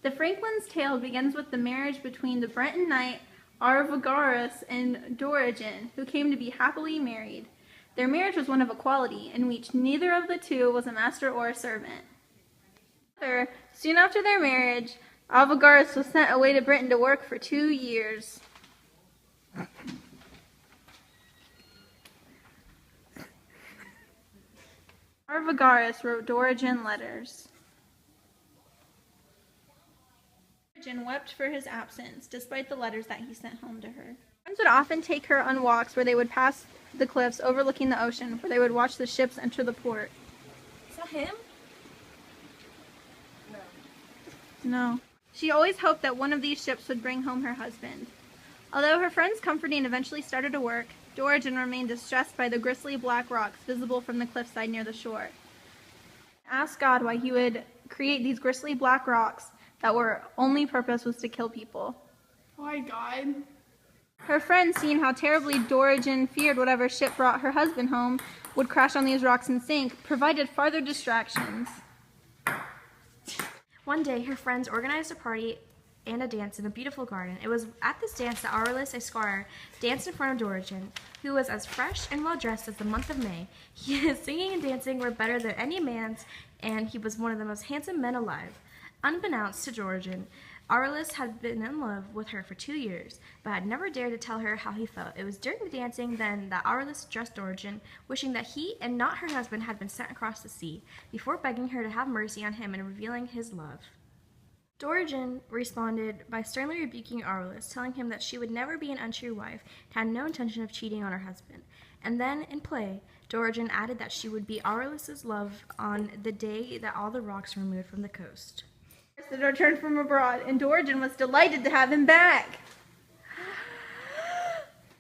The Franklin's tale begins with the marriage between the Breton knight Arviragus and Dorigen, who came to be happily married. Their marriage was one of equality, in which neither of the two was a master or a servant. Soon after their marriage, Arviragus was sent away to Britain to work for 2 years. Arviragus wrote Dorigen letters. Dorigen wept for his absence, despite the letters that he sent home to her. Friends would often take her on walks where they would pass the cliffs overlooking the ocean, where they would watch the ships enter the port. Is that him? No. She always hoped that one of these ships would bring home her husband. Although her friend's comforting eventually started to work, Dorigen remained distressed by the grisly black rocks visible from the cliffside near the shore. She asked God why he would create these grisly black rocks that were only purpose was to kill people. Why, God? Her friend, seeing how terribly Dorigen feared whatever ship brought her husband home would crash on these rocks and sink, provided farther distractions. One day, her friends organized a party and a dance in a beautiful garden. It was at this dance that Aurelius, a squire, danced in front of Dorigen, who was as fresh and well-dressed as the month of May. His singing and dancing were better than any man's, and he was one of the most handsome men alive. Unbeknownst to Dorigen, Aurelius had been in love with her for 2 years, but had never dared to tell her how he felt. It was during the dancing then that Aurelius addressed Dorigen, wishing that he and not her husband had been sent across the sea, before begging her to have mercy on him and revealing his love. Dorigen responded by sternly rebuking Aurelius, telling him that she would never be an untrue wife and had no intention of cheating on her husband. And then, in play, Dorigen added that she would be Aurelius's love on the day that all the rocks were removed from the coast. Had returned from abroad, and Dorigen was delighted to have him back.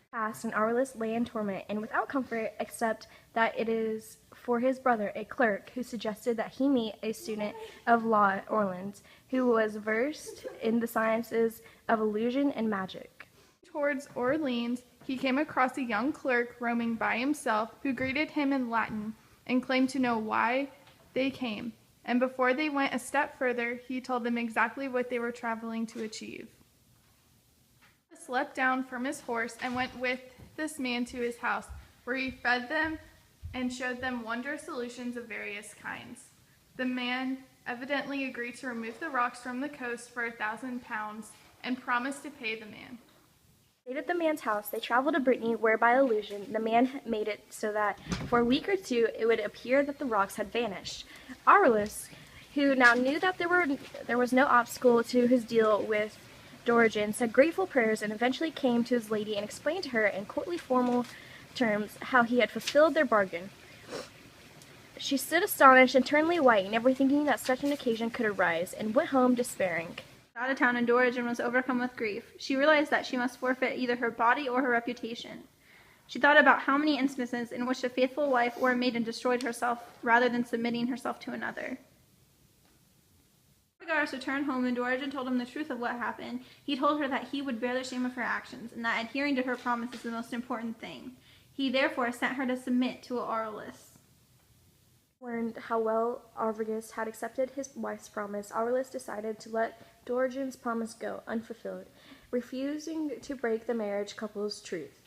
Fast, and Aurelius lay in torment, and without comfort, except that it is for his brother, a clerk, who suggested that he meet a student of law at Orleans, who was versed in the sciences of illusion and magic. Towards Orleans, he came across a young clerk roaming by himself who greeted him in Latin and claimed to know why they came. And before they went a step further, he told them exactly what they were traveling to achieve. He slept down from his horse and went with this man to his house, where he fed them and showed them wondrous solutions of various kinds. The man evidently agreed to remove the rocks from the coast for £1,000 and promised to pay the man. Stayed at the man's house, they traveled to Brittany, where by illusion the man made it so that for a week or two it would appear that the rocks had vanished. Aurelius, who now knew that there was no obstacle to his deal with Dorigen, said grateful prayers and eventually came to his lady and explained to her in courtly formal terms how he had fulfilled their bargain. She stood astonished and turned white, never thinking that such an occasion could arise, and went home despairing. Out of town, and Dorigen was overcome with grief. She realized that she must forfeit either her body or her reputation. She thought about how many instances in which a faithful wife or a maiden destroyed herself rather than submitting herself to another. Arviragus returned home, and Dorigen told him the truth of what happened. He told her that he would bear the shame of her actions, and that adhering to her promise is the most important thing. He therefore sent her to submit to Aurelius. Learned how well Arviragus had accepted his wife's promise, Aurelius decided to let Dorigen's promise go unfulfilled, refusing to break the marriage couple's truth.